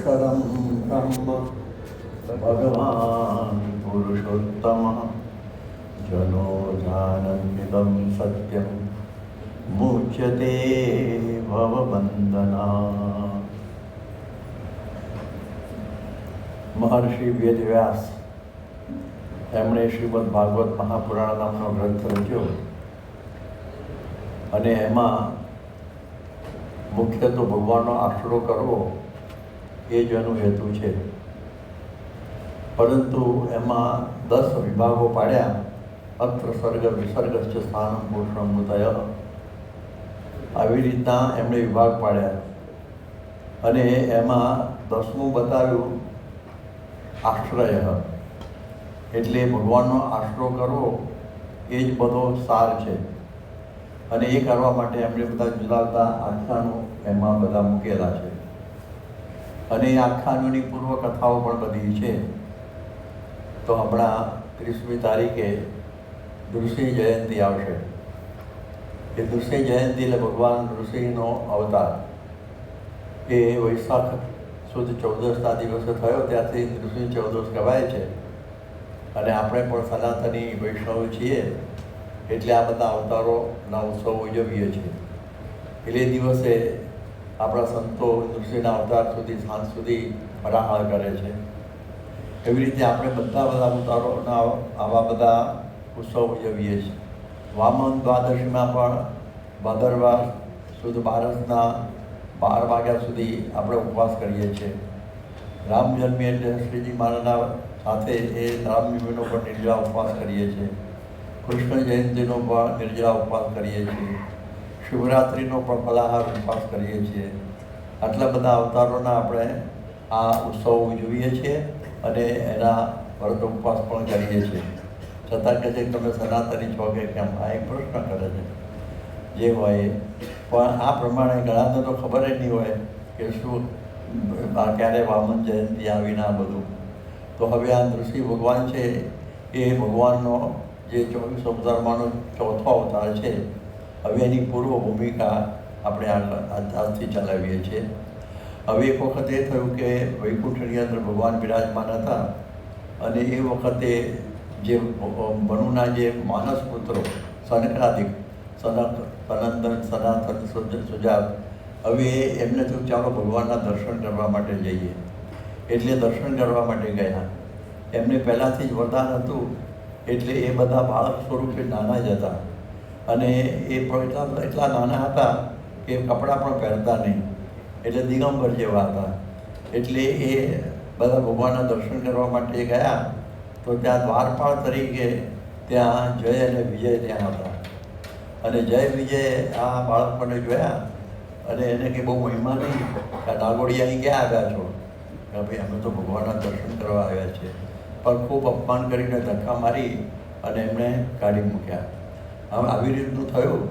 अक्षरं ब्रह्म भगवान् पुरुषोत्तमः जनो जानन्निदं सत्यं मुच्यते भवबन्धनात्। મહર્ષિ વેદવ્યાસ એમણે શ્રીમદ ભાગવત મહાપુરાણ નામનો ગ્રંથ રચ્યો અને એમાં મુખ્ય તો ભગવાનનો આશરો કરવો એ જ એનો હેતુ છે, પરંતુ એમાં 10 વિભાગો પાડ્યા. અત્ર સર્ગ વિસર્ગશ્ચ સ્થાનમ પુરુષમ મુતય, આવી રીતના એમણે વિભાગ પાડ્યા અને એમાં 10મું બતાવ્યું આશ્રય, એટલે ભગવાનનો આશરો કરવો એ જ બધો સાર છે. અને એ કરવા માટે એમણે બધા જુદા જુદા આખ્યાનો એમાં બધા મૂકેલા છે અને એ આખ્યાનોની પૂર્વકથાઓ પણ બધી છે. તો હમણાં 30મી તારીખે નૃસિંહ જયંતિ આવશે. એ નૃસિંહ જયંતિ એટલે ભગવાન નૃસિંહનો અવતાર. એ વૈશાખ સુદ 14ના દિવસે થયો, ત્યાંથી નૃસિંહ 14 કહેવાય છે. અને આપણે પણ સનાતની વૈષ્ણવ છીએ એટલે આ બધા અવતારોના ઉત્સવ ઉજવીએ છીએ. એટલે એ દિવસે આપણા સંતો નૃસિંહના અવતાર સુધી સાંજ સુધી ફરાહાર કરે છે. એવી રીતે આપણે બધા અવતારોના આવા બધા ઉત્સવ ઉજવીએ છીએ. વામન દ્વાદશીમાં પણ ભાદરવા સુદ બારસના 12 વાગ્યા સુધી આપણે ઉપવાસ કરીએ છીએ. રામ જન્મી એટલે શ્રીજી મહારાજના સાથે એ રામનવમીનો પણ નિર્જળા ઉપવાસ કરીએ છીએ. કૃષ્ણ જયંતિનો પણ નિર્જળા ઉપવાસ કરીએ છીએ. શિવરાત્રિનો પણ ફલાહાર ઉપવાસ કરીએ છીએ. આટલા બધા અવતારોના આપણે આ ઉત્સવ ઉજવીએ છીએ અને એના વ્રત ઉપવાસ પણ કરીએ છીએ. છતાં કે છે તમે સનાતની છો કે કેમ, આ એક પ્રશ્ન કરે છે. જે હોય પણ આ પ્રમાણે ઘણાને તો ખબર જ નહીં હોય કે શું ક્યારે વામન જયંતિ આવીને આ બધું. તો હવે આ નૃસિંહ ભગવાન છે એ ભગવાનનો જે 24 અવતારમાંનો ચોથો અવતાર છે. હવે એની પૂર્વ ભૂમિકા આપણે આજથી ચલાવીએ છીએ. હવે એક વખત એ થયું કે વૈકુંઠની અંદર ભગવાન બિરાજમાન હતા અને એ વખતે જે મનુના જે માનસ પુત્રો સનકાદિક સનંદન સનાતન સુજાત, હવે એમને તો ચાલો ભગવાનના દર્શન કરવા માટે જઈએ. એટલે દર્શન કરવા માટે ગયા. એમને પહેલાંથી જ વરદાન હતું એટલે એ બધા બાળક સ્વરૂપે નાના જ હતા અને એ પણ એટલા નાના હતા કે કપડાં પણ પહેરતા નહીં, એટલે દિગંબર જેવા હતા. એટલે એ બધા ભગવાનના દર્શન કરવા માટે ગયા. તો ત્યાં દ્વારપાળ તરીકે ત્યાં જય અને વિજય ત્યાં હતા. અને જય વિજય આ બાળકોને જોયા અને એને કંઈ બહુ મહિમા નહીં કે નાગોડિયા અહીં ક્યાં આવ્યા છો, કે ભાઈ અમે તો ભગવાનના દર્શન કરવા આવ્યા છીએ. પણ ખૂબ અપમાન કરીને ધક્કા મારી અને એમણે કાઢી મૂક્યા. હવે આવી રીતનું થયું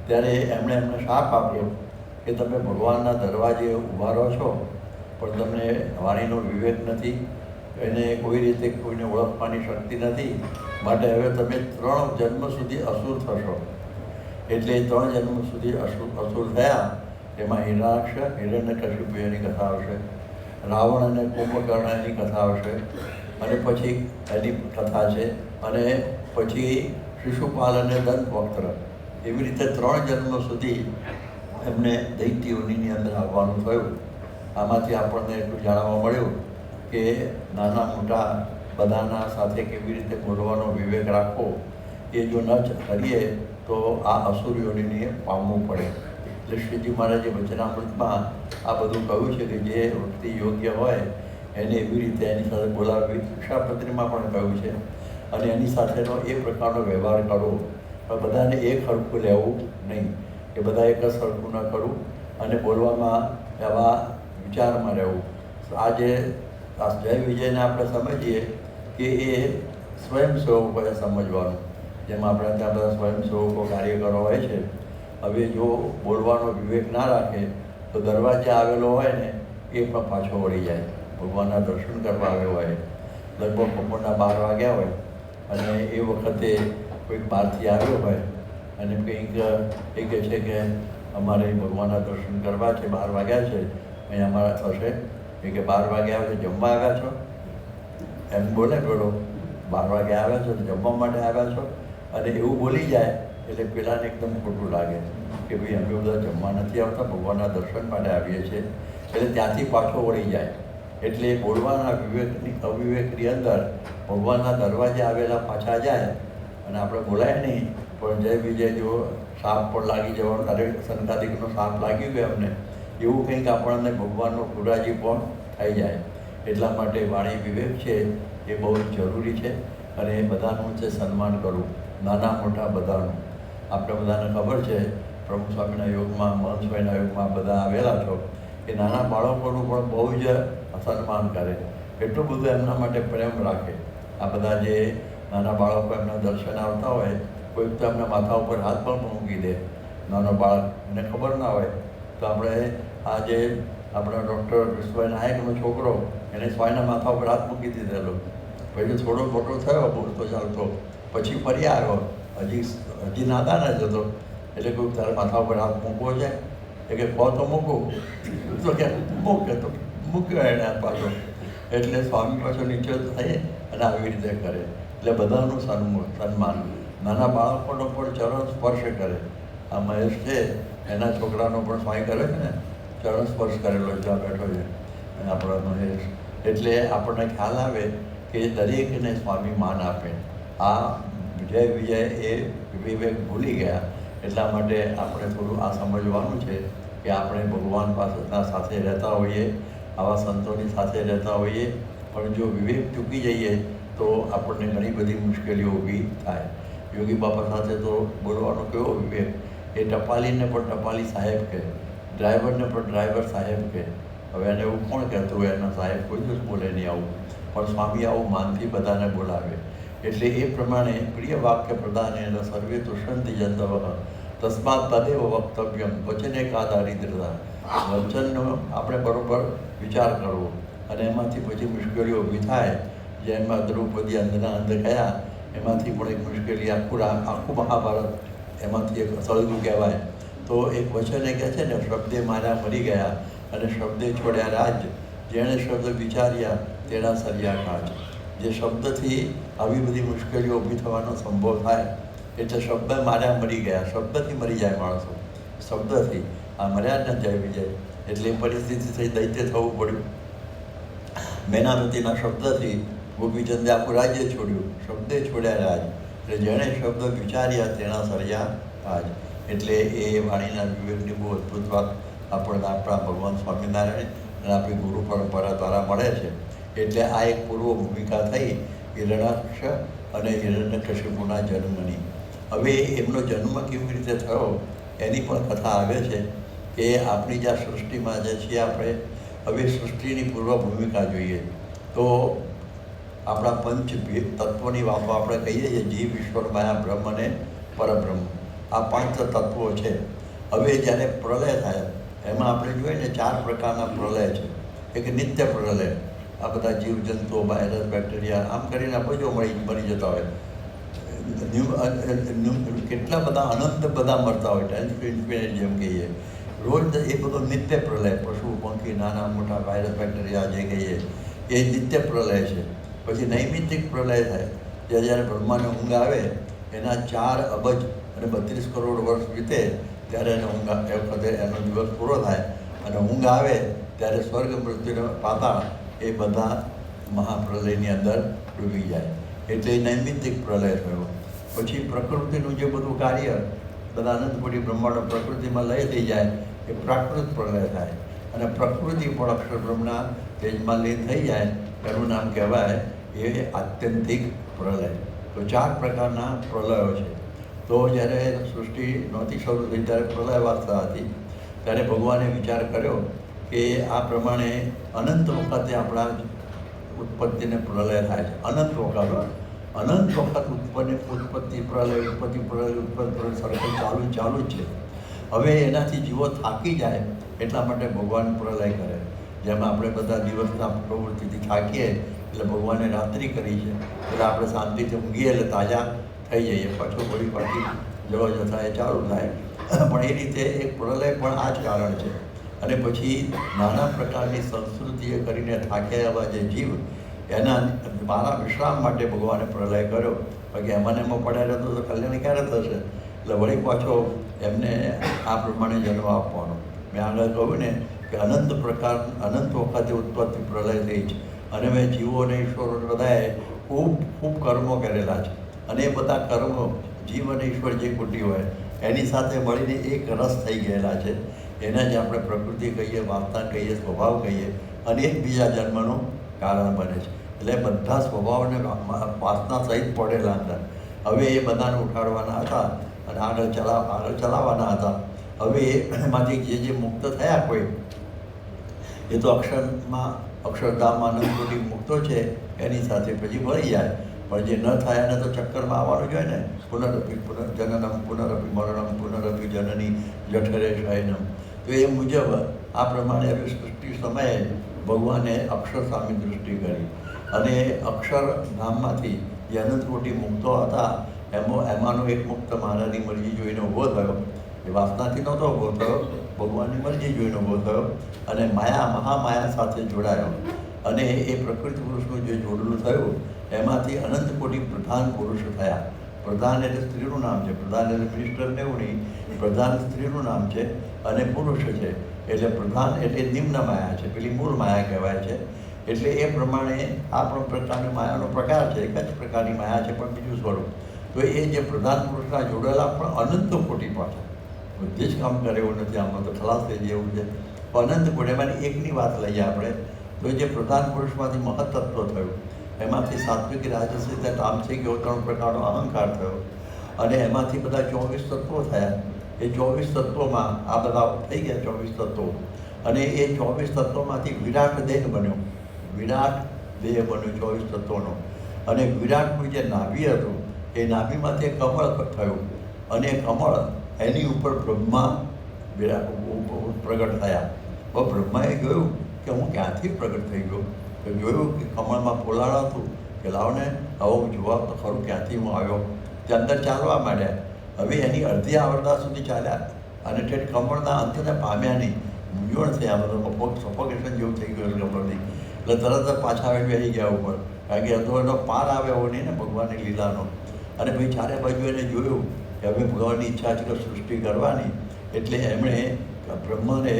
ત્યારે એમણે શાપ આપ્યો કે તમે ભગવાનના દરવાજે ઊભા રહો છો પણ તમને વાણીનો વિવેક નથી, એને કોઈ રીતે કોઈને ઓળખવાની શક્તિ નથી, માટે હવે તમે 3 જન્મ સુધી અસુર થશો. એટલે 3 જન્મ સુધી અસુર થયા. એમાં હિરણાક્ષ હિરણ્યકશિપુ એની કથા આવશે, રાવણ અને કુંભકર્ણ એની કથા આવશે અને પછી એની કથા છે, અને પછી શિશુપાલ અને દંતવક્ત્ર. એવી રીતે 3 જન્મ સુધી એમને દૈત્ય યોનિની અંદર આવવાનું થયું. આમાંથી આપણને એટલું જાણવા મળ્યું કે નાના મોટા બધાના સાથે કેવી રીતે બોલવાનો વિવેક રાખવો એ જો ન કરીએ તો આ અસુર યોનિને પામવું પડે. એટલે શ્રીજી મહારાજે વચનામૃતમાં આ બધું કહ્યું છે કે જે વૃત્તિ યોગ્ય હોય એને એવી રીતે એની સાથે બોલાવવી. શિક્ષાપત્રીમાં પણ કહ્યું છે અને એની સાથેનો એ પ્રકારનો વ્યવહાર કરવો. પણ બધાને એક સરખું લેવું નહીં, કે બધા એક જ સરખું ન કરવું અને બોલવામાં એવા વિચારમાં રહેવું. આજે જય વિજયને આપણે સમજીએ કે એ સ્વયંસેવકોએ સમજવાનું. જેમ આપણે ત્યાં બધા સ્વયંસેવકો કાર્યકરો હોય છે. હવે જો બોલવાનો વિવેક ના રાખે તો દરવાજે આવેલો હોય ને એ પણ પાછો વળી જાય. ભગવાનના દર્શન કરવા આવ્યો હોય, લગભગ બપોરના 12 વાગ્યા હોય અને એ વખતે કોઈક બહારથી આવ્યો હોય અને કંઈક એ કહે છે કે અમારે ભગવાનના દર્શન કરવા છે, 12 વાગ્યા છે, અહીં અમારા થશે એ કે 12 વાગે આવે છે, જમવા આવ્યા છો? એમ બોલે પેલો, 12 વાગે આવ્યા છો, જમવા માટે આવ્યા છો? અને એવું બોલી જાય એટલે પેલાને એકદમ ખોટું લાગે કે ભાઈ અમે બધા જમવા નથી આવતા, ભગવાનના દર્શન માટે આવીએ છીએ. એટલે ત્યાંથી પાછો વળી જાય. એટલે બોલવાના અવિવેકની અંદર ભગવાનના દરવાજે આવેલા પાછા જાય અને આપણે બોલાય નહીં, પણ જય વિજય જો સાપ પણ લાગી જવાનું, અરે સંતાદિકનો સાપ લાગી ગયો અમને, એવું કંઈક આપણને ભગવાનનો ખુરાજી પણ થઈ જાય. એટલા માટે વાણી વિવેક છે એ બહુ જ જરૂરી છે. અને બધાનું છે સન્માન કરવું, નાના મોટા બધાનું. આપણે બધાને ખબર છે પ્રભુ સ્વામીના યોગમાં, મહંત સ્વામીના યોગમાં બધા આવેલા છો કે નાના બાળકોનું પણ બહુ જ સન્માન કરે, એટલું બધું એમના માટે પ્રેમ રાખે. આ બધા જે નાના બાળકો એમના દર્શન આવતા હોય, કોઈક તો એમના માથા ઉપર હાથ પણ મૂકી દે. નાનો બાળક એને ખબર ના હોય તો આપણે આ જે આપણા ડૉક્ટર વિશ્વભાઈ નાયકનો છોકરો, એને સ્વામીના માથા ઉપર હાથ મૂકી દીધેલો. પછી થોડો મોટો થયો, બોલતો ચાલતો, પછી ફરી આવ્યો, હજી નાદાન જ હતો. એટલે કોઈ તારા માથા ઉપર હાથ મૂકવો છે? એ કે કહો તો મૂકું, તો કે મૂકે, તો મૂક્યો એને પાછો. એટલે સ્વામી પાછો નીચે થઈ અને આવી રીતે કરે. એટલે બધાનું સન્માન, નાના બાળકોનો પણ ચરણ સ્પર્શ કરે. આ મહેશ છે એના છોકરાનો પણ સ્વામી કરે છે ને, ચરણ સ્પર્શ કરેલો જ્યાં બેઠો છે આપણો મહેશ. એટલે આપણને ખ્યાલ આવે કે દરેકને સ્વામી માન આપે. આ જય વિજય એ વિવેક ભૂલી ગયા. એટલા માટે આપણે થોડું આ સમજવાનું છે કે આપણે ભગવાન પાસેના સાથે રહેતા હોઈએ, આવા સંતોની સાથે રહેતા હોઈએ, પણ જો વિવેક ચૂકી જઈએ તો આપણને ઘણી બધી મુશ્કેલીઓ ઊભી થાય. યોગી બાપા સાથે તો બોલવાનો કેવો વિવેક! એ ટપાલીને પણ ટપાલી સાહેબ કહે, ડ્રાઈવરને પણ ડ્રાઈવર સાહેબ કહે. હવે એને એવું કોણ કહેતું હોય એના સાહેબ? કોઈ દિવસ બોલે નહીં આવું, પણ સ્વામી આવું માનથી બધાને બોલાવે. એટલે એ પ્રમાણે પ્રિય વાક્ય પ્રદાન એના સર્વે તુષ્યંતિ જંતવ તસ્માત તદેવ વક્તવ્યમ વચને કા દારિદ્રતા. વચનનો આપણે બરોબર વિચાર કરવો અને એમાંથી પછી મુશ્કેલીઓ ઊભી થાય. જેમાં દ્રૌપદી અંધના અંધ ગયા, એમાંથી પણ એક મુશ્કેલી, આખું મહાભારત એમાંથી એક સળગું કહેવાય. તો એક વચને કહે છે ને, શબ્દે માર્યા મરી ગયા અને શબ્દે છોડ્યા રાજ, જેણે શબ્દ વિચાર્યા તેના સર્યા કાજ. જે શબ્દથી આવી બધી મુશ્કેલીઓ ઊભી થવાનો સંભવ થાય, એટલે શબ્દ માર્યા મરી ગયા. શબ્દથી મરી જાય માણસો, શબ્દથી. આ મર્યા ન જાય વિજય. એટલે એ પરિસ્થિતિ થઈ, દૈત્ય થવું પડ્યું. મેનાવતીના શબ્દથી ગોપીચંદે આખું રાજ્ય છોડ્યું. શબ્દે છોડ્યા રાજ, એટલે જેણે શબ્દ વિચાર્યા તેના સર્યા કાજ. એટલે એ વાણીના વિવેકની બહુ અદ્ભુત વાત આપણને આપણા ભગવાન સ્વામિનારાયણ અને આપણી ગુરુ પરંપરા દ્વારા મળે છે. એટલે આ એક પૂર્વ ભૂમિકા થઈ હિરણાક્ષ અને હિરણ્યકશિપુના જન્મની. હવે એમનો જન્મ કેવી રીતે થયો એની પણ કથા આવે છે કે આપણી જ્યાં સૃષ્ટિમાં જે છીએ આપણે, હવે સૃષ્ટિની પૂર્વ ભૂમિકા જોઈએ તો આપણા પંચ તત્વોની વાતો આપણે કહીએ છીએ, જીવ, ઈશ્વર, માયા, બ્રહ્મ અને પરબ્રહ્મ. આ પાંચ તત્વો છે. હવે જ્યારે પ્રલય થાય એમાં આપણે જોઈએ ને 4 પ્રકારના પ્રલય છે. એક નિત્ય પ્રલય, આ બધા જીવજંતુઓ, વાયરસ, બેક્ટેરિયા, આમ કરીને આપણે મરી જતા હોય. કેટલા બધા અનંત બધા મરતા હોય, 10 to infinite જેમ કહીએ રોજ. એ બધો નિત્ય પ્રલય, પશુ પંખી, નાના મોટા વાયરસ, બેક્ટેરિયા જે કહીએ એ નિત્ય પ્રલય છે. પછી નૈમિત્તિક પ્રલય થાય, જ્યારે બ્રહ્માને ઊંઘ આવે, એના 4 અબજ અને 32 કરોડ વર્ષ વીતે ત્યારે એને ઊંઘ, એ વખતે એનો દિવસ પૂરો થાય અને ઊંઘ આવે ત્યારે સ્વર્ગ, મૃત્યુ, પાતાળ એ બધા મહાપ્રલયની અંદર ડૂબી જાય. એટલે નૈમિત્તિક પ્રલય થયો. પછી પ્રકૃતિનું જે બધું કાર્ય, બધા અનંતકોટી બ્રહ્માંડ પ્રકૃતિમાં લય થઈ જાય, એ પ્રાકૃત પ્રલય થાય. અને પ્રકૃતિ પણ અક્ષર બ્રહ્મના તેજમાં લીન થઈ જાય, એનું નામ કહેવાય એ આત્યંતિક પ્રલય. તો 4 પ્રકારના પ્રલયો છે. તો જ્યારે સૃષ્ટિ નહોતી શરૂ થઈ ત્યારે પ્રલય વાર્તા હતી, ત્યારે ભગવાને વિચાર કર્યો કે આ પ્રમાણે અનંત વખતે આપણા ઉત્પત્તિને પ્રલય થાય છે. અનંત વખત ઉત્પત્તિ પ્રલય, ઉત્પત્તિ પ્રલય, ઉત્પત્તિ પ્રલય, સર્કલ ચાલુ જ છે. હવે એનાથી જીવો થાકી જાય એટલા માટે ભગવાન પ્રલય કરે. જેમાં આપણે બધા દિવસના પ્રવૃત્તિથી થાકીએ એટલે ભગવાને રાત્રિ કરી છે, એટલે આપણે શાંતિથી ઊંઘીએ એટલે તાજા થઈ જઈએ, પાછું પાછી જવા જતા એ ચાલુ થાય. પણ એ રીતે એક પ્રલય પણ આ જ કારણ છે. અને પછી નાના પ્રકારની સંસ્કૃતિએ કરીને થાક્યા એવા જે જીવ એના મારા વિશ્રામ માટે ભગવાને પ્રલય કર્યો. બાકી એમાં ને એમાં પડ્યા રહેતો તો કલ્યાણ ક્યારે થશે? એટલે વળી પાછો એમને આ પ્રમાણે જન્મ આપવાનો. મેં આગળ કહ્યું ને કે અનંત વખતે ઉત્પત્તિ પ્રલય થઈ છે અને મેં જીવો અને ઈશ્વરો બધાએ ખૂબ ખૂબ કર્મો કરેલા છે અને એ બધા કર્મો જીવ અને ઈશ્વર જે કુટી હોય એની સાથે મળીને એક રસ થઈ ગયેલા છે. એના જ આપણે પ્રકૃતિ કહીએ, વાર્તા કહીએ, સ્વભાવ કહીએ અને એક બીજા જન્મનું કારણ બને છે. એટલે બધા સ્વભાવને વાસના સહિત પડેલા અંદર. હવે એ બધાને ઉઠાડવાના હતા અને આગળ ચલાવવાના હતા. હવે એમાંથી જે મુક્ત થયા કોઈ એ તો અક્ષરધામમાં અનંતકોટી મુક્તો છે એની સાથે પછી મળી જાય. પણ જે ન થાય એને તો ચક્કરમાં આવવાનું જોઈએ ને. પુનરપી પુનર્જનનમ પુનરપી મરણમ પુનરપી જનની જઠરે શયનમ. તો એ મુજબ આ પ્રમાણે હવે સૃષ્ટિ સમયે ભગવાને અક્ષર સામે દૃષ્ટિ કરી અને અક્ષરધામમાંથી જે અનંતકોટી મુક્તો હતા એમાંનો એક મુક્ત મહારાજની મરજી જોઈને ઊભો થયો. એ વાસનાથી નહોતો ઊભો થયો, ભગવાનની મરજી જોઈને ઊભો થયો અને મહામાયા સાથે જોડાયો. અને એ પ્રકૃતિ પુરુષનું જે જોડલું થયું એમાંથી અનંત કોટી પ્રધાન પુરુષ થયા. પ્રધાન એટલે સ્ત્રીનું નામ છે. પ્રધાન એટલે મિનિસ્ટરને એવું નહીં, પ્રધાન સ્ત્રીનું નામ છે અને પુરુષ છે. એટલે પ્રધાન એટલે નિમ્ન માયા છે, પેલી મૂળ માયા કહેવાય છે. એટલે એ પ્રમાણે આ પણ પ્રકારની માયાનો પ્રકાર છે. એક જ પ્રકારની માયા છે પણ બીજું સ્વરૂપ. તો એ જે પ્રધાન પુરુષના જોડેલા પણ અનંત કોટી પાછા બધી જ કામ કરે એવું નથી. આમાં તો ખલાસ થઈ જાય એવું છે. અનંત કોટી એમાંની એકની વાત લઈએ આપણે તો જે પ્રધાન પુરુષમાંથી મહત્તત્વ થયું એમાંથી સાત્વિક, રાજસિક, તામસિક એવો 3 પ્રકારનો અહંકાર થયો અને એમાંથી બધા 24 તત્વો થયા. એ 24 તત્વોમાં આ બધા થઈ ગયા 24 તત્વો અને એ 24 તત્વોમાંથી વિરાટ દેહ બન્યો. વિરાટ દેહ બન્યો 24 તત્વોનો. અને વિરાટનું જે નાભી હતું એ નાભીમાંથી એક કમળ થયું અને એ કમળ એની ઉપર બ્રહ્મા પ્રગટ થયા. હવે બ્રહ્માએ જોયું કે હું ક્યાંથી પ્રગટ થઈ ગયો. તો જોયું કે કમળમાં પોલાળ હતું કે લાવને હવે જોવા તો ખરું ક્યાંથી હું આવ્યો. તે અંદર ચાલવા માંડ્યા. હવે એની અડધી આવરદા સુધી ચાલ્યા અને ઠેઠ કમળના અંતને પામ્યા નહીં. મૂંઝવણ થયા, બધો સફોકેશન જેવું થઈ ગયું કમળથી. એટલે તરત જ પાછા બેસી ગયા ઉપર, કારણ કે હતો એનો પાર આવે એવો નહીં ને ભગવાનની લીલાનો. અને પછી ચારે બાજુ એને જોયું કે હવે ભગવાનની ઈચ્છા છે કે સૃષ્ટિ કરવાની. એટલે એમણે બ્રહ્મને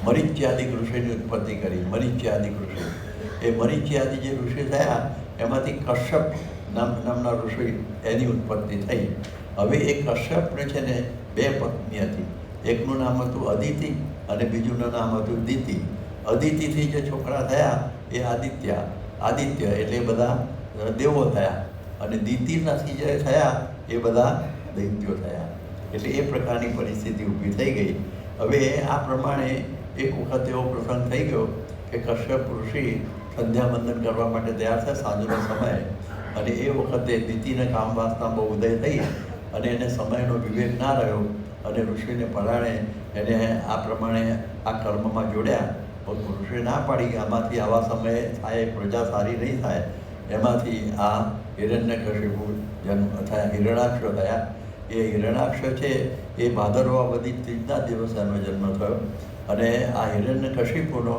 મરીચ્યાદિક ઋષિની ઉત્પત્તિ કરી. મરીચ્યાદિક ઋષિ, એ મરીચ્યાદિ જે ઋષિ થયા એમાંથી કશ્યપ નામના ઋષિ એની ઉત્પત્તિ થઈ. હવે એ કશ્યપને છે ને 2 પત્ની હતી. એકનું નામ હતું અદિતિ અને બીજુંનું નામ હતું દિતિ. અદિતિથી જે છોકરા થયા એ આદિત્ય એટલે બધા દેવો થયા અને દિતિનાથી જે થયા એ બધા દૈત્યો થયા. એટલે એ પ્રકારની પરિસ્થિતિ ઊભી થઈ ગઈ. હવે આ પ્રમાણે એક વખત એવો પ્રસંગ થઈ ગયો કે કશ્યપ ઋષિ સંધ્યાવંદન કરવા માટે તૈયાર થયા સાંજનો સમય. અને એ વખતે દિતિને કામ વાસના બહુ ઉદય થઈ અને એને સમયનો વિવેક ના રહ્યો અને ઋષિને પરાણે એને આ પ્રમાણે આ કર્મમાં જોડ્યા. ઋષિએ ના પાડી કે આમાંથી આવા સમયે થાય, પ્રજા સારી નહીં થાય. એમાંથી આ હિરણ્યકશિપુ જન્મ થયા, હિરણાક્ષ થયા. એ હિરણાક્ષ છે એ ભાદરવા વધી ત્રીજના દિવસે એનો જન્મ થયો અને આ હિરણ્યકશિપુનો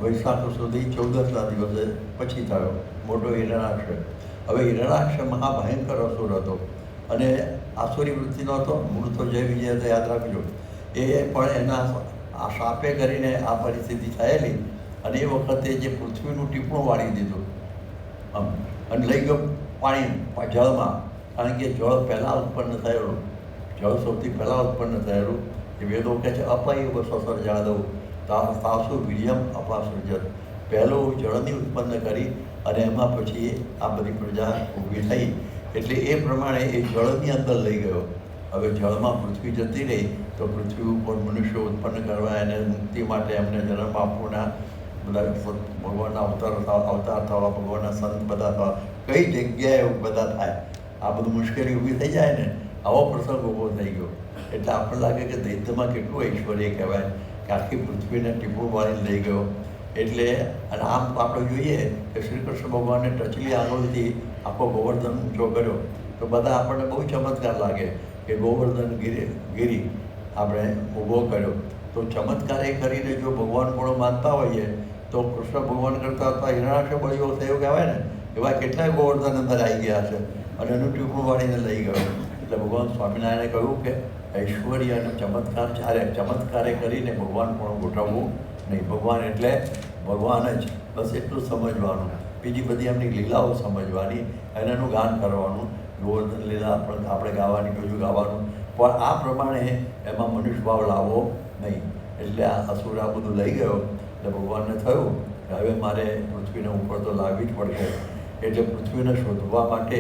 વૈશાખ સુધી 14ના દિવસે પછી થયો મોટો હિરણાક્ષ. હવે હિરણાક્ષ મહાભયંકર અસુર હતો અને આસુરી વૃત્તિનો હતો. મૂળ તો જય વિજય તો યાદ રાખજો. એ પણ એના આ શાપે કરીને આ પરિસ્થિતિ થયેલી અને એ વખતે જે પૃથ્વીનું ટીપણું વાળી દીધું અને લઈ ગયો પાણી જળમાં. કારણ કે જળ પહેલાં ઉત્પન્ન થયેલું, જળ સૌથી પહેલાં ઉત્પન્ન થયેલું. એ વેદો કહે છે અપાય સસર જાદવ તાસુ વીર્યમ અપાસૃજત. પહેલું જળની ઉત્પન્ન કરી અને એમાં પછી આ બધી પ્રજા ઊભી થઈ. એટલે એ પ્રમાણે એ જળની અંદર લઈ ગયો. હવે જળમાં પૃથ્વી જતી રહી તો પૃથ્વી ઉપર મનુષ્યો ઉત્પન્ન કરવા, એને મુક્તિ માટે એમને જન્મ આપવાના, બધા ભગવાનના અવતાર થવા, ભગવાનના સંત બધા થવા, કઈ જગ્યાએ બધા થાય. આ બધું મુશ્કેલી ઊભી થઈ જાય ને, આવો પ્રસંગ ઊભો થઈ ગયો. એટલે આપણને લાગે કે દૈત્યમાં કેટલું ઐશ્વર્ય કહેવાય કે આખી પૃથ્વીને ટીપું વાળી લઈ ગયો. એટલે અને આમ આપણે જોઈએ કે શ્રી કૃષ્ણ ભગવાનને ટચલી આંગળીથી આખો ગોવર્ધન ઊંચો કર્યો તો બધા આપણને બહુ ચમત્કાર લાગે કે ગોવર્ધન ગિરી આપણે ઊભો કર્યો. તો ચમત્કાર એ કરીને જો ભગવાન પણ માનતા હોઈએ તો કૃષ્ણ ભગવાન કરતા અથવા હિરણાક્ષ બળીઓ થયો કહેવાય ને, એવા કેટલાય ગોવર્ધન અંદર આવી ગયા છે અને એનું ટીપું વાળીને લઈ ગયો. એટલે ભગવાન સ્વામિનારાયણે કહ્યું કે ઐશ્વર્ય અને ચમત્કાર ચાલે, ચમત્કારે કરીને ભગવાન પણ ગોઠવવું નહીં. ભગવાન એટલે ભગવાન જ, બસ એટલું સમજવાનું. બીજી બધી એમની લીલાઓ સમજવાની અને એનું ગાન કરવાનું. ગોવર્ધન લીલા પણ આપણે ગાવાની, બીજું ગાવાનું, પણ આ પ્રમાણે એમાં મનુષ્ય ભાવ લાવવો નહીં. એટલે આ અસુર આ બધું લઈ ગયો. એટલે ભગવાનને થયું કે હવે મારે પૃથ્વીને ઉપર તો લાવવી જ પડશે. એટલે પૃથ્વીને શોધવા માટે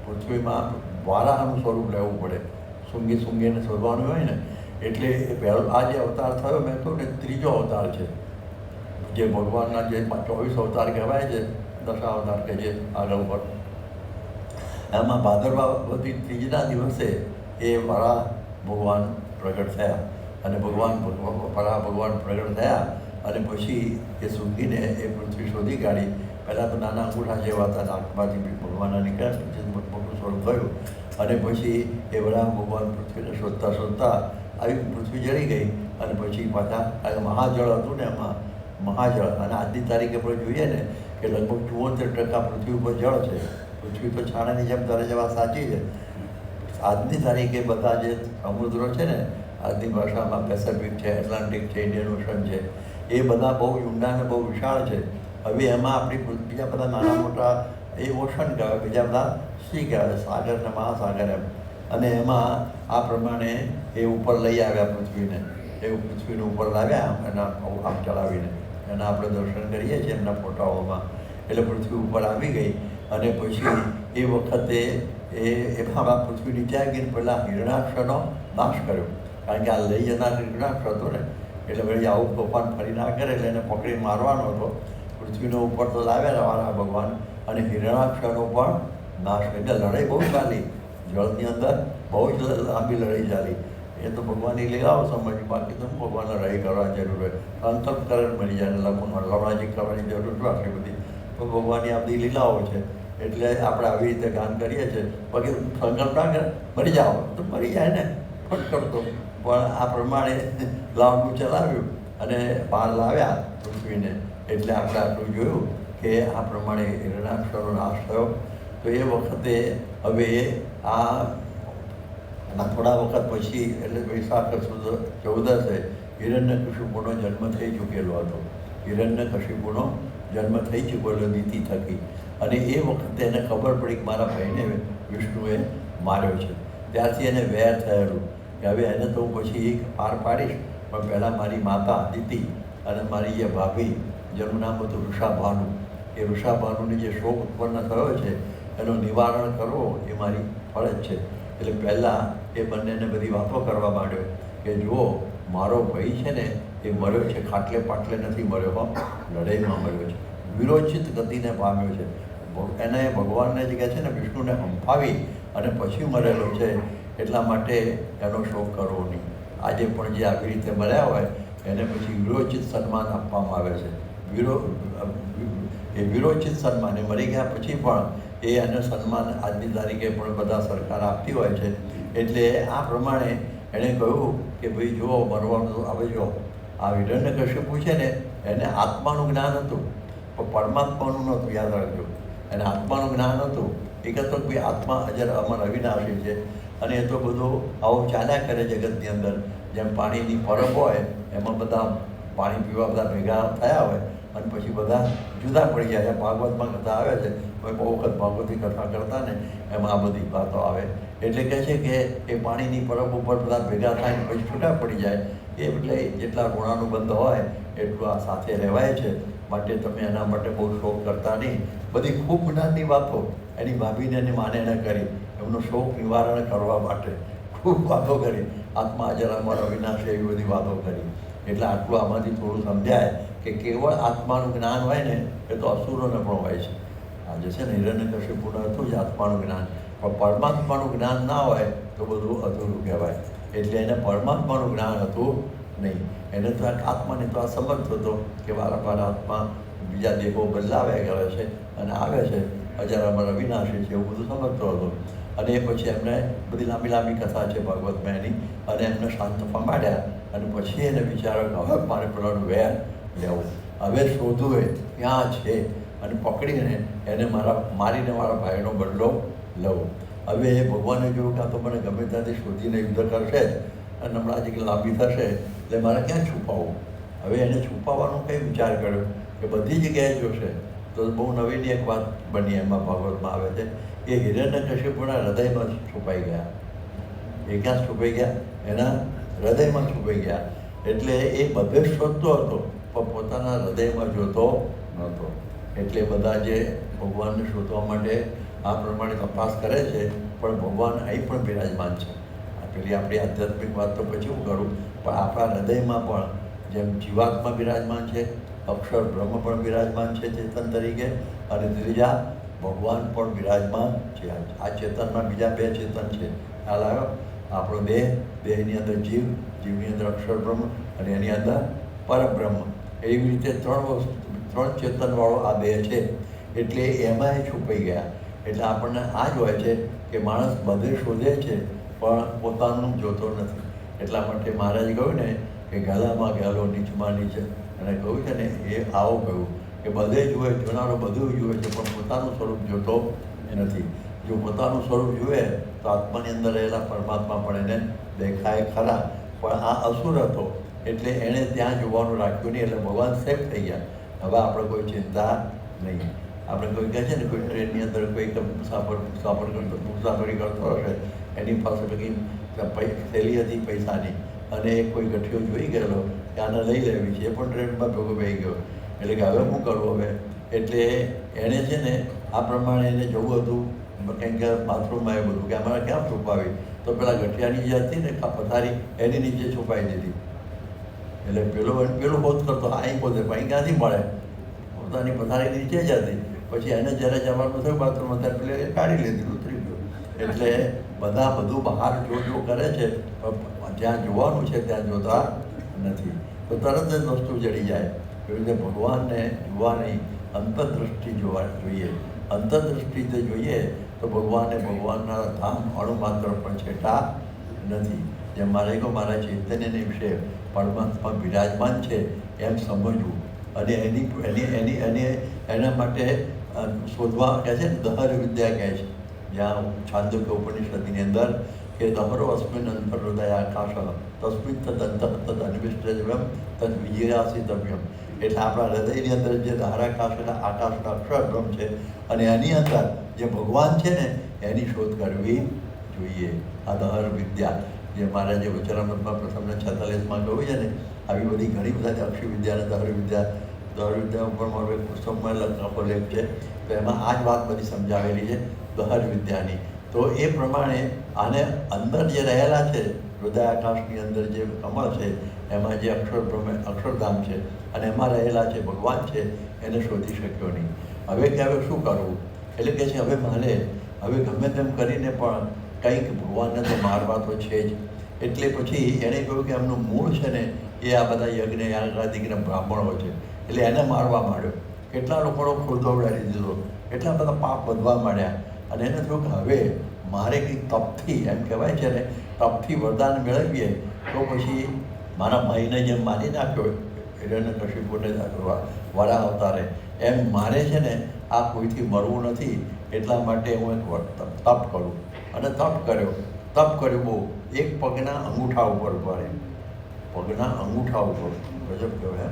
પૃથ્વીમાં વારાહનું સ્વરૂપ લેવું પડે. સૂંઘીને શોધવાનું હોય ને, એટલે પહેલો આ જે અવતાર થયો મેં કહ્યું ને, ત્રીજો અવતાર છે. જે ભગવાનના જે 24 અવતાર કહેવાય છે, દશાવતાર કે જે આગળ ઉપર, એમાં ભાદરવા ત્રીજના દિવસે એ વરાહ ભગવાન પ્રગટ થયા. અને વરાહ ભગવાન પ્રગટ થયા અને પછી એ સૂંઘીને એ પૃથ્વી શોધી કાઢી. પહેલાં તો નાના અંગૂઠા જેવા હતા, નાકમાંથી ભગવાનના નીકળ્યા, પછી મોટું સ્વરૂપ થયું. અને પછી એ વરાહ ભગવાન પૃથ્વીને શોધતા આવી પૃથ્વી જળી ગઈ. અને પછી પાછા મહાજળ હતું ને, એમાં મહાજળ, અને આજની તારીખે આપણે જોઈએ ને કે લગભગ 74% પૃથ્વી ઉપર જળ છે. પૃથ્વી તો છાણાની જેમ તરે જવા સાચી છે. આજની તારીખે બધા જે સમુદ્રો છે ને, આજની ભાષામાં પેસિફિક છે, એટલાન્ટિક છે, ઇન્ડિયન ઓશન છે, એ બધા બહુ ઊંડા અને બહુ વિશાળ છે. હવે એમાં આપણી બીજા બધા નાના મોટા એ ઓશન કહેવાય, બીજા બધા સી કહેવાય, સાગર ને મહાસાગર એમ. અને એમાં આ પ્રમાણે એ ઉપર લઈ આવ્યા પૃથ્વીને. એ પૃથ્વીને ઉપર લાવ્યા એના આમ ચલાવીને. એના આપણે દર્શન કરીએ છીએ એમના ફોટાઓમાં. એટલે પૃથ્વી ઉપર આવી ગઈ. અને પછી એ વખતે એમાં પૃથ્વી નીચે આવી ગઈને પહેલાં હિરણાક્ષનો નાશ કર્યો. કારણ કે આ લઈ જનાર હિરણાક્ષ હતો ને, એટલે વળી આવું તોફાન ફરી ના કરે, એટલે એને પકડી મારવાનો હતો. પૃથ્વીનો ઉપર તો લાવ્યા વાળા ભગવાન, અને હિરણાક્ષનો પણ નાશ. એટલે લડાઈ બહુ ચાલી જળની અંદર, બહુ જ લાંબી લડાઈ ચાલી. એ તો ભગવાનની લીલાઓ સમજી, બાકી તો ભગવાનને લડાઈ કરવા જરૂર હોય, અંતઃકરણ મળી જાય, લડાઈ કરવાની જરૂર હોય આટલી બધી. તો ભગવાનની આ બધી લીલાઓ છે. એટલે આપણે આવી રીતે ગાન કરીએ છીએ. બાકી સંકલ્પ ના કરે મરી જાઓ તો મરી જાય ને, ફટ કરતો. પણ આ પ્રમાણે લાવડું ચલાવ્યું અને બહાર લાવ્યા પૃથ્વીને. એટલે આપણે આટલું જોયું કે આ પ્રમાણે હિરણાક્ષનો નાશ થયો. તો એ વખતે હવે આ થોડા વખત પછી, એટલે વૈશાખ સુદ 14 હિરણ્યકશિપુનો જન્મ થઈ ચૂકેલો હતો. હિરણ્યકશિપુનો જન્મ થઈ ચૂકેલો નીતિ થકી. અને એ વખતે એને ખબર પડી કે મારા ભાઈને વિષ્ણુએ માર્યો છે. ત્યારથી એને વેર થયેલું કે હવે એને તો હું પછી પાર પાડીશ, પણ પહેલાં મારી માતા દિતિ અને મારી જે ભાભી, જેનું નામ હતું ઋષાભાનુ, એ ઋષાભાનુને જે શોક ઉત્પન્ન થયો છે એનું નિવારણ કરવો એ મારી ફરજ છે. એટલે પહેલાં એ બંનેને બધી વાતો કરવા માંડ્યો કે જુઓ, મારો ભાઈ છે ને એ મર્યો છે, ખાટલે પાટલે નથી મર્યો, લડાઈમાં મર્યો છે, વિરોચિત ગતિને પામ્યો છે. એને ભગવાનને જે કહે છે ને, વિષ્ણુને હંફાવી અને પછી મરેલો છે. એટલા માટે એનો શોક કરવો નહીં. આજે પણ જે આવી રીતે મર્યા હોય એને પછી વિરોચિત સન્માન આપવામાં આવે છે. વિરોચિત સન્માન, એ મરી ગયા પછી પણ એને સન્માન આજની તારીખે પણ બધા સરકાર આપતી હોય છે. એટલે આ પ્રમાણે એણે કહ્યું કે ભાઈ જુઓ, મરવાનું આવે. જો આ હિરણ્યકશિપુ છે ને, એને આત્માનું જ્ઞાન હતું પણ પરમાત્માનું નહોતું, યાદ રાખજો. એને આત્માનું જ્ઞાન હતું. એ કહેતો કે ભાઈ આત્મા અજર અમર અવિનાશી છે. અને એ તો બધું આવું ચાલ્યા કરે જગતની અંદર. જેમ પાણીની પરબ હોય એમાં બધા પાણી પીવા બધા ભેગા થયા હોય અને પછી બધા જુદા પડી જાય. ભાગવતમાં કથા આવે છે, બહુ વખત ભાગવતની કથા કરતા ને એમાં આ બધી વાતો આવે. એટલે કહે છે કે એ પાણીની પરબ ઉપર બધા ભેગા થાય પછી છૂટા પડી જાય. એટલે જેટલા ગુણાનુબંધ હોય એટલું આ સાથે રહેવાય છે. માટે તમે એના માટે બહુ શોક કરતા નહીં. બધી ખૂબ જ્ઞાનની વાતો એની ભાભીને એની માને એને કરી, એમનો શોક નિવારણ કરવા માટે ખૂબ વાતો કરી. આત્મા અજર અમર અવિનાશ એવી બધી વાતો કરી. એટલે આટલું આમાંથી થોડું સમજાય કે કેવળ આત્માનું જ્ઞાન હોય ને એ તો અસુરોને પણ હોય છે. આજે છે ને હિરણ્યકશિપુને હતું જ આત્માનું જ્ઞાન, પણ પરમાત્માનું જ્ઞાન ના હોય તો બધું અધૂરું કહેવાય. એટલે એને પરમાત્માનું જ્ઞાન હતું નહીં. એને તો આત્માની તો આ સમજ થતો કે વારંવાર આત્મા બીજા દેહો બદલાવ્યા કરે છે અને આવે છે, અજર અમર અવિનાશી છે, એવું બધું સમજતો હતો. અને એ પછી એમને બધી લાંબી લાંબી કથા છે ભાગવતમાં એની, અને એમને શાંત માંડ્યા. અને પછી એને વિચારો કે હવે મારે પેલાનું વેર લેવું, હવે શોધવું એ ક્યાં છે, અને પકડીને એને મારીને મારા ભાઈનો બદલો લઉં. હવે એ ભગવાને જોયું કે આ તો મને ગમે ત્યાંથી શોધીને યુદ્ધ કરશે જ, અને હમણાં જે લાંબી થશે એટલે મારે ક્યાં છુપાવવું. હવે એને છુપાવવાનો કંઈ વિચાર કર્યો કે બધી જગ્યાએ જોશે. તો બહુ નવીની એક વાત બની એમાં ભાગવતમાં આવે છે કે હિરણ્યકશ્યપુના હૃદયમાં છુપાઈ ગયા. એ ક્યાં છુપાઈ ગયા? એના હૃદયમાં છુપાઈ ગયા. એટલે એ બધે શોધતો હતો પણ પોતાના હૃદયમાં જોતો નહોતો. એટલે બધા જે ભગવાનને શોધવા માટે આ પ્રમાણે તપાસ કરે છે, પણ ભગવાન અહીં પણ બિરાજમાન છે. પેલી આપણી આધ્યાત્મિક વાત તો પછી હું કરું, પણ આપણા હૃદયમાં પણ જેમ જીવાત્મા બિરાજમાન છે, અક્ષર બ્રહ્મ પણ બિરાજમાન છે ચેતન તરીકે, અને ત્રીજા ભગવાન પણ બિરાજમાન છે. આ ચેતનમાં બીજા બે ચેતન છે, ખ્યાલ આવ્યો? આપણો દેહની અંદર જીવ, જીવની અંદર અક્ષર બ્રહ્મ, અને એની અંદર પરબ્રહ્મ. એવી રીતે ત્રણ ચેતનવાળો આ દેહ છે. એટલે એમાં એ છુપાઈ ગયા. એટલે આપણને આ જ હોય છે કે માણસ બધે શોધે છે પણ પોતાનું જોતો નથી. એટલા માટે મહારાજ કહ્યું ને કે ગલામાં ગેલો નીચમાં નીચે, અને કહ્યું છે ને એ આવું કહ્યું કે બધે જુએ, જોનારો બધું જુએ છે પણ પોતાનું સ્વરૂપ જોતો નથી. જો પોતાનું સ્વરૂપ જુએ તો આત્માની અંદર રહેલા પરમાત્મા પણ એને દેખાય ખરા. પણ આ અસુર હતો એટલે એણે ત્યાં જોવાનું રાખ્યું નહીં, એટલે ભગવાન સેફ થઈ ગયા. હવે આપણે કોઈ ચિંતા નહીં. આપણે કોઈ કહે છે ને કોઈ ટ્રેનની અંદર કોઈ મુસાફરી કરતો હશે, એની પાસે કંઈ થેલી હતી પૈસાની, અને એ કોઈ ગઠિયો જોઈ ગયેલો કે આને લઈ લેવી છે, એ પણ ટ્રેનમાં ભેગો બેસી ગયો. એટલે કે હવે શું કરવું હવે? એટલે એણે છે ને આ પ્રમાણે એને જવું હતું, કંઈક કે બાથરૂમમાં એ બધું કે અમારે ક્યાં છુપાવી, તો પેલા ગઠિયાની જે હતી ને પથારી એની નીચે છુપાવી દીધી. એટલે પેલું હોત કરતો હા અહીં પોતે અહીં ક્યાંથી મળે, પોતાની પથારી નીચે જ હતી. પછી એને જ્યારે જવાનું થયું બાથરૂમમાં ત્યારે પેલે કાઢી લીધી, ઉતરી ગયું. એટલે બધા બધું બહાર જો કરે છે, જ્યાં જોવાનું છે ત્યાં જોતા નથી. તો તરત જ વસ્તુ જડી જાય. એવી રીતે ભગવાનને જોવાની અંતરદૃષ્ટિ જોવા જોઈએ. અંતરદૃષ્ટિ જે જોઈએ તો ભગવાનના ધામ અણુમાત્ર પણ છેટા નથી. જેમ મારે કહો મારા ચૈતન્યને વિશે પરમાત્મા બિરાજમાન છે એમ સમજવું, અને એના માટે શોધવા કહે છે ને, દહર વિદ્યા કહે છે. જ્યાં છાંદોક્ય ઉપનિષદની અંદર કે દહરો અસ્મિન અંતર હૃદય આકાશ તસ્મિન તદંત તદ અન્વિષ્ટવ્યમ તદ વિજયાસિતવ્યમ. એટલે આપણા હૃદયની અંદર જે ધારાકાશના આકાશના અક્ષરબ્રહ્મ છે, અને એની અંદર જે ભગવાન છે ને એની શોધ કરવી જોઈએ. આ દહર વિદ્યા જે મારા જે વચરામૃતમાં પ્રથમને 46માં કહ્યું છે ને, આવી બધી ઘણી બધા અક્ષી વિદ્યા અને દહર વિદ્યા ઉપર મારો એક પુસ્તકમાં લખો લેખ છે, તો એમાં આ જ વાત બધી સમજાવેલી છે દહર વિદ્યાની. તો એ પ્રમાણે આને અંદર જે રહેલા છે, હૃદય આકાશની અંદર જે કમળ છે, એમાં જે અક્ષરધામ છે, અને એમાં રહેલા છે ભગવાન છે, એને શોધી શક્યો નહીં. હવે કે હવે શું કરવું? એટલે કે છે હવે મારે હવે ગમે તેમ કરીને પણ કંઈક ભગવાનને તો મારવા તો છે જ. એટલે પછી એણે કહ્યું કે એમનું મૂળ છે ને એ આ બધા યજ્ઞ યાગાદિકના બ્રાહ્મણો છે, એટલે એને મારવા માંડ્યો. કેટલા લોકોનો ખોદવડાવી દીધો, એટલા બધા પાપ વધવા માંડ્યા. અને એને થયું કે હવે મારે કંઈક તપથી, એમ કહેવાય છે ને, તપથી વરદાન મેળવીએ તો પછી મારા ભાઈને જેમ મારી નાખ્યો હિરણ્યકશિપુને વરા અવતારે, એમ મારે છે ને આ કોઈથી મરવું નથી. એટલા માટે હું એક તપ કરું. અને તપ કર્યો બહુ. એક પગના અંગૂઠા ઉપર પડે, પગના અંગૂઠા ઉપર ગજબ કહેવાય.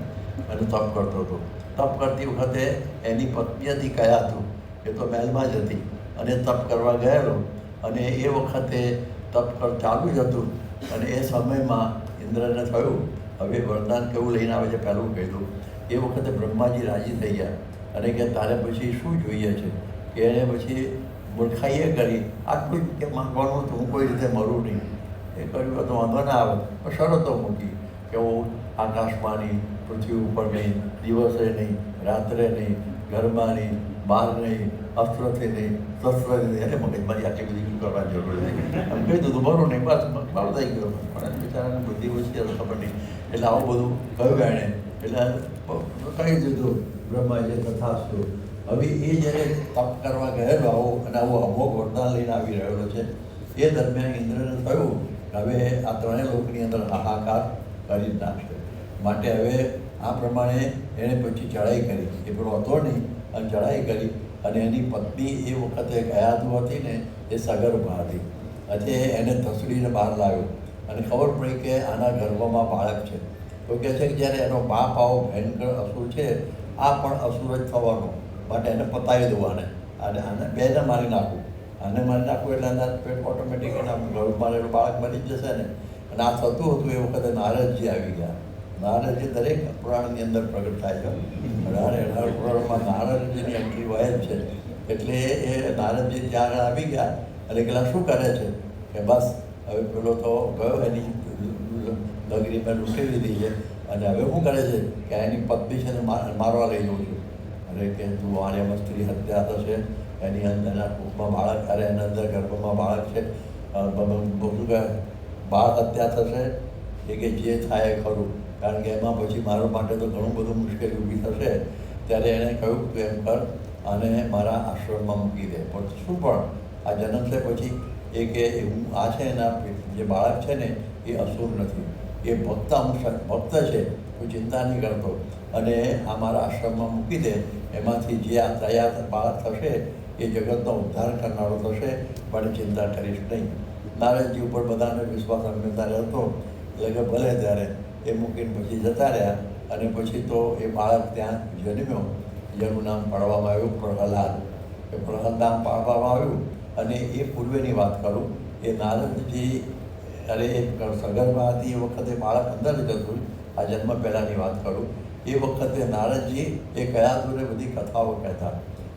અને તપ કરતો હતો. તપ કરતી વખતે એની પત્ની હતી કયાતુ, એ તો મહેલમાં જ હતી, અને તપ કરવા ગયેલો. અને એ વખતે તપ ચાલુ જ હતું, અને એ સમયમાં ઇન્દ્રને થયું હવે વરદાન કેવું લઈને આવે છે પહેલું કીધું. એ વખતે બ્રહ્માજી રાજી થઈ ગયા, અને કે તારે પછી શું જોઈએ છે? કે એને પછી મૂર્ખાઈએ કરી, આટલું કે માંગવાનું તો હું કોઈ રીતે મરું નહીં. એ કર્યું તો વાંધો ના આવે, પણ શરતો મૂકી કે હું આકાશમાં નહીં, પૃથ્વી ઉપર નહીં, દિવસે નહીં, રાત્રે નહીં, ઘરમાં નહીં, બહાર નહીં, અસ્ત્રથી નહીં, શસ્ત્રથી નહીં. એટલે મગજમારી આટલી બધી શું કરવા જરૂર નહીં. એમ કહી દીધું મરું નહીં, બસ બાળ થઈ ગયો. પણ બિચારાને બુદ્ધિ ઓછી ખબર નહીં. એટલે આવું બધું કહ્યું એણે. એટલે કહી દીધું બ્રહ્માજીએ તથાસ્તુ. હવે એ જ્યારે તપ કરવા ગયેલો અને આવો અમોઘ વરદાન લઈને આવી રહેલો છે, એ દરમિયાન ઇન્દ્રને થયું કે હવે આ ત્રણેય લોકની અંદર હાહાકાર કરી જ નાખશે. માટે હવે આ પ્રમાણે એણે પછી ચડાઈ કરી. એ પેલો હતો નહીં અને ચડાઈ કરી. અને એની પત્ની એ વખતે કયાધુ હતી ને, એ સગર્ભા હતી. એટલે એને ધસડીને બહાર લાવ્યો અને ખબર પડી કે આના ગર્ભમાં બાળક છે. તો કહે છે કે જ્યારે એનો બાપ આવો ભયંકર અસુર છે, આ પણ અસુર જ થવાનો, માટે એને પતાવી દેવાને આને બેને મારી નાખવું. આને મારી નાખવું એટલે એના પેટ ઓટોમેટિક એના ગર્ભમાં રહેલું બાળક મરી જશે ને. અને આ થતું હતું એ વખતે નારદજી આવી ગયા. નારદજી દરેક પુરાણની અંદર પ્રગટ થાય છે. 18 પુરાણમાં નારદજીની એન્ટ્રી હોય જ છે. એટલે એ નારદજી ત્યાં આગળ આવી ગયા અને પેલા શું કરે છે કે બસ હવે પેલો તો ગયો, એની નગરી મેં લૂંટી લીધી છે અને હવે શું કરે છે કે એની પત્ની છે ને મારવા લઈ જઉં છું. અરે કે તું આને સ્ત્રી હત્યા થશે, એની અંદર એના કૂપમાં બાળક, અરે એના અંદર ગર્ભમાં બાળક છે, બધું કે બાળ હત્યા થશે. એ કે જે થાય એ ખરું, કારણ કે એમાં પછી મારા માટે તો ઘણું બધું મુશ્કેલી ઊભી થશે. ત્યારે એણે કહ્યું કે એમ કર, અને મારા આશ્રમમાં મૂકી દે. પણ શું પણ આ જન્મશે પછી એ કે હું આ છે એના જે બાળક છે ને એ અસુર નથી, એ ભક્ત છે, તું ચિંતા નહીં કરતો, અને આ મારા આશ્રમમાં મૂકી દે. એમાંથી જે આ તૈયાર બાળક થશે એ જગતનો ઉદ્ધાર કરનારો થશે, પણ ચિંતા કરીશ નહીં. નારદજી ઉપર બધાને વિશ્વાસ હંમેશા રહેતો, એટલે કે ભલે. ત્યારે એ મૂકીને પછી જતા રહ્યા. અને પછી તો એ બાળક ત્યાં જન્મ્યો, જેનું નામ પાડવામાં આવ્યું પ્રહલાદ. એ પ્રહલાદ નામ પાડવામાં આવ્યું. અને એ પૂર્વેની વાત કરું, એ નારદજી અરે એ સગર્ભા હતી એ વખતે બાળક અંદર જ હતું. આ જન્મ પહેલાંની વાત કરું. એ વખતે નારદજી એ કયાધુને બધી કથાઓ કહેતા,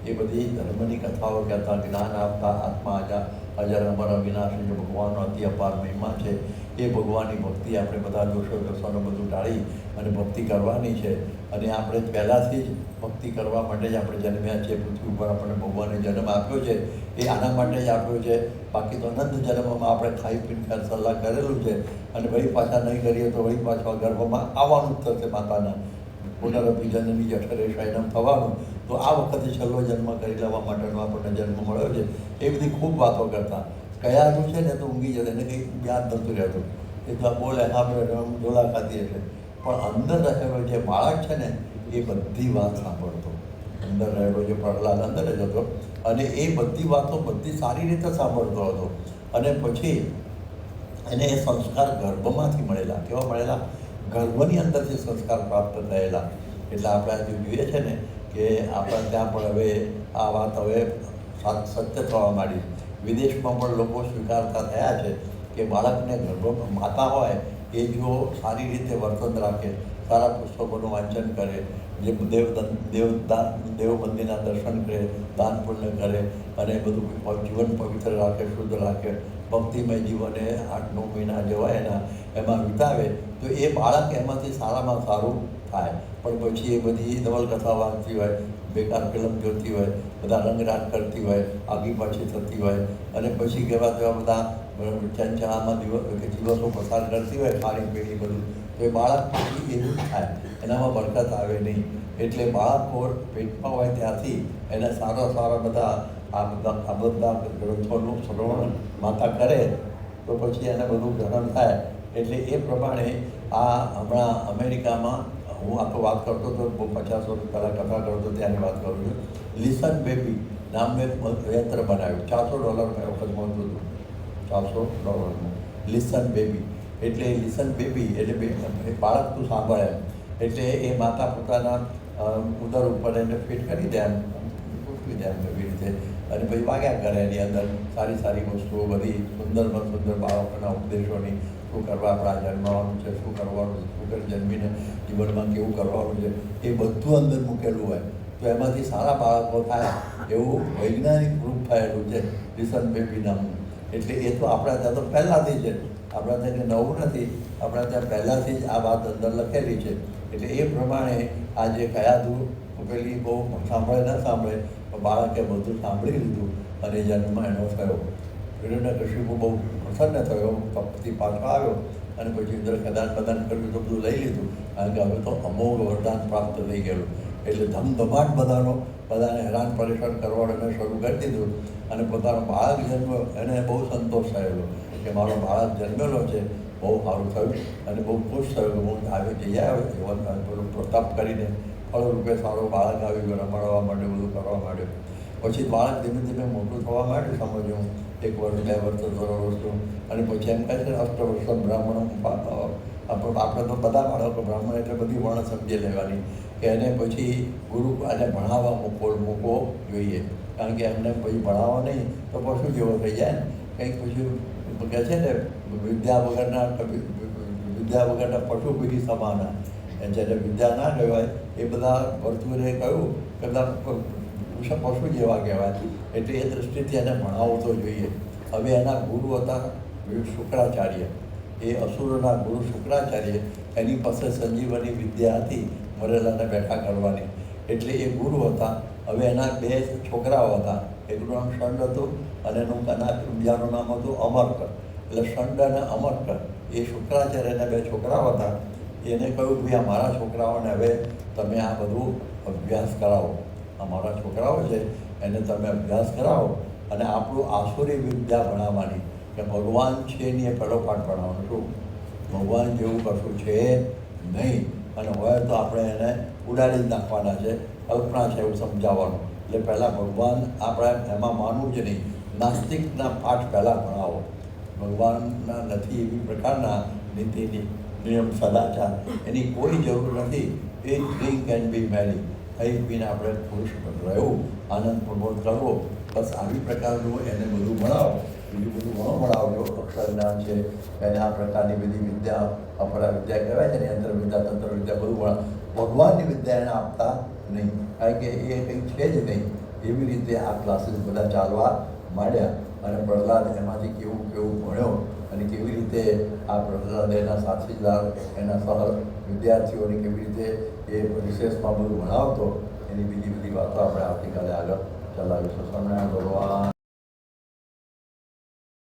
એ બધી ધર્મની કથાઓ કહેતા, જ્ઞાન આપતા, આત્મા અજર અમર અવિનાશી જે ભગવાનનો અતિ અપાર મહિમા છે, એ ભગવાનની ભક્તિ આપણે બધા દોષો દોષોને બધું ટાળી અને ભક્તિ કરવાની છે. અને આપણે પહેલાંથી જ ભક્તિ કરવા માટે જ આપણે જન્મ્યા છે. પૃથ્વી ઉપર આપણને ભગવાને જન્મ આપ્યો છે, એ આના માટે જ આપ્યો છે. બાકી તો અનંત જન્મમાં આપણે ખાઈ પીને ખ્યાલ સલાહ કરેલું છે, અને વળી પાછા નહીં કરીએ તો વળી પાછા ગર્ભમાં આવવાનું જ થશે માતાના. પુનરપી જન્મની જઠરે શયનમ થવાનું. તો આ વખતે છેલ્લો જન્મ કરી લેવા માટેનો આપણને જન્મ મળ્યો છે. એ બધી ખૂબ વાતો કરતા. કયાધુ છે ને તો ઊંઘી જશે, એને કંઈ યાદ નહોતું રહેતું. એ તો બોલે આપણે ડોલા ખાધી હશે, પણ અંદર રહેલો જે બાળક છે ને એ બધી વાત સાંભળતો. અંદર રહેલો જે પ્રહલાદ અંદર જ હતો, અને એ બધી વાતો બધી સારી રીતે સાંભળતો હતો. અને પછી એને એ સંસ્કાર ગર્ભમાંથી મળેલા. કેવા મળેલા? ગર્ભની અંદરથી સંસ્કાર પ્રાપ્ત થયેલા. એટલે આપણે આજે જોઈએ છે ને કે આપણા ત્યાં પણ હવે આ વાત હવે સત્ય થવા માંડી. વિદેશમાં પણ લોકો સ્વીકારતા થયા છે કે બાળકને ગર્ભમાં માતા હોય એ જો સારી રીતે વર્તન રાખે, સારા પુસ્તકોનું વાંચન કરે, જે દેવ મંદિરના દર્શન કરે, દાન પુણ્ય કરે, અને બધું જીવન પવિત્ર રાખે, શુદ્ધ રાખે, ભક્તિમય જીવને 8-9 મહિના જેવા એમાં વિતાવે, તો એ બાળક એમાંથી સારામાં સારું થાય. પણ પછી એ બધી નવલકથા વાંચતી હોય, બેકાર ફિલ્મ જોતી હોય, બધા રંગરાગ કરતી હોય, આગી પાછી થતી હોય, અને પછી કેવા તેવા બધા ચંચળામાં દિવસો પસાર કરતી હોય, ખાણી પીણી બધું, તો એ બાળક પછી એવું જ થાય, એનામાં બરકત આવે નહીં. એટલે બાળકો પેટમાં હોય ત્યાંથી એને સારા બધા આ બધા ગ્રંથોનું શ્રવણ માતા કરે તો પછી એને બધું ગ્રહણ થાય. એટલે એ પ્રમાણે આ હમણાં અમેરિકામાં, હું આ તો વાત કરતો હતો 50 વર્ષ પહેલાં કથા કરતો ત્યાંની વાત કરું છું, લિસન બેબી નામનું એક યંત્ર બનાવ્યું. $400 એ વખત મળતું હતું, $400. લિસન બેબી એટલે લિસન બેબી એટલે બાળક તું સાંભળે. એટલે એ માતા પોતાના ઉદર ઉપર એને ફિટ કરી દે, એમ ગોઠવી દે એવી રીતે, અને પછી વાગ્યા કરે. એની અંદર સારી વસ્તુઓ બધી સુંદરમાં સુંદર બાળકોના ઉપદેશોની, શું કરવા આપણા જન્મવાનું છે, શું કરવાનું છે, શું કરી જન્મીને જીવનમાં કેવું કરવાનું છે, એ બધું અંદર મૂકેલું હોય. તો એમાંથી સારા બાળકો થાય એવું વૈજ્ઞાનિક રૂપ થયેલું છે લિસન બેબી નામનું. એટલે એ તો આપણા ત્યાં તો પહેલાંથી છે, આપણા ત્યાં નવું નથી, આપણા ત્યાં પહેલાંથી જ આ વાત અંદર લખેલી છે. એટલે એ પ્રમાણે આ જે કયાધુ પેલી બહુ સાંભળે ન સાંભળે, પણ બાળકે બધું સાંભળી લીધું અને જન્મ એનો થયો. હિરણ્યકશિપુ બહુ પ્રસન્ન થયો, તપથી પાછો આવ્યો, અને પછી ઇન્દ્ર પ્રદાન કર્યું તો બધું લઈ લીધું, કારણ કે હવે તો અમોઘ વરદાન પ્રાપ્ત થઈ ગયેલું. એટલે ધમધમાટ બધાને હેરાન પરેશાન કરવાનું એને શરૂ કરી દીધું. અને પોતાનો બાળક જન્મ્યો એને બહુ સંતોષ થયેલો કે મારો બાળક જન્મેલો છે, બહુ સારું થયું અને બહુ ખુશ થયું કે હું આવી જઈ આવ્યો એવો તપ કરીને ફળ રૂપે સારો બાળક આવી ગયો, રમાડવા માંડ્યો, બધું કરવા માંડ્યો. પછી બાળક ધીમે ધીમે મોટું થવા માંડ્યું, સમજ્યું 1 વર્ષ 2 વર્ષ 3 વર્ષનું. અને પછી એમ કહે છે અષ્ટવર્ષ બ્રાહ્મણ. આપણે તો બધા બાળકો બ્રાહ્મણ એટલે બધી વર્ણ સમજી લેવાની કે એને પછી ગુરુ આજે ભણાવવા મૂકવો જોઈએ. કારણ કે એમને પછી ભણાવો નહીં તો પશુ જેવો થઈ જાય ને. કંઈક પછી કહે છે ને વિદ્યા વગરના પશુ પેઢી સમાના. જ્યારે વિદ્યા ના કહેવાય એ બધા ભરતુરે કહ્યું કે બધા પશુ જેવા કહેવાય. એટલે એ દૃષ્ટિથી એને ભણાવવો તો જોઈએ. હવે એના ગુરુ હતા શુક્રાચાર્ય. એ અસુરોના ગુરુ શુક્રાચાર્ય, એની પાસે સંજીવની વિદ્યા હતી મરેલાને બેઠા કરવાની. એટલે એ ગુરુ હતા. હવે એના 2 છોકરાઓ હતા. એકનું નામ ષંડ હતું અને બીજાનું નામ હતું અમર્ક. એટલે ષંડ અને અમર્ક એ શુક્રાચાર્યના 2 છોકરાઓ હતા. એને કહ્યું ભાઈ મારા છોકરાઓને હવે તમે આ બધું અભ્યાસ કરાવો. અમારા છોકરાઓ છે એને તમે અભ્યાસ કરાવો અને આપણું આસુરી વિદ્યા ભણાવવાની કે ભગવાન છે ને એ પહેલો પાઠ ભણાવવાનો. શું ભગવાન જેવું કશું છે નહીં, અને હોય તો આપણે એને ઉડાડી જ નાખવાના છે, કલ્પના છે એવું સમજાવવાનું. એટલે પહેલાં ભગવાન આપણે એમાં માનવું જ નહીં. નાસ્તિકના પાઠ પહેલાં ભણાવો. ભગવાનના નથી એવી પ્રકારના નીતિની નિયમ સદાચાર એની કોઈ જરૂર નથી. એ ડ્રિંક એન્ડ બી મેરી, ખાઈ પીને આપણે ખુશ રહેવું, આનંદ પ્રમોદ કરવો, બસ આવી પ્રકારનું એને બધું ભણાવો. બીજું બધું ઘણો ભણાવજો. અક્ષરજ્ઞાન છે એને આ પ્રકારની બધી વિદ્યા, અપરા વિદ્યા કહેવાય છે ને, યંત્ર વિદ્યા તંત્ર વિદ્યા બધું ભણાવો. ભગવાનની વિદ્યા એને આપતા નહીં, કારણ કે એ કંઈ છે જ નહીં. એવી રીતે આ ક્લાસીસ બધા ચાલવા માંડ્યા. અને પ્રહલાદ એમાંથી કેવું ભણ્યો અને કેવી રીતે આ પ્રહલાદ એના સાથીદાર એના સહ વિદ્યાર્થીઓને કેવી રીતે એ રિસેસમાં બધું ભણાવતો, એની બીજી બધી વાતો આપણે આવતીકાલે આગળ ચલાવીશું. સ્વામિનારાયણ ભગવાન.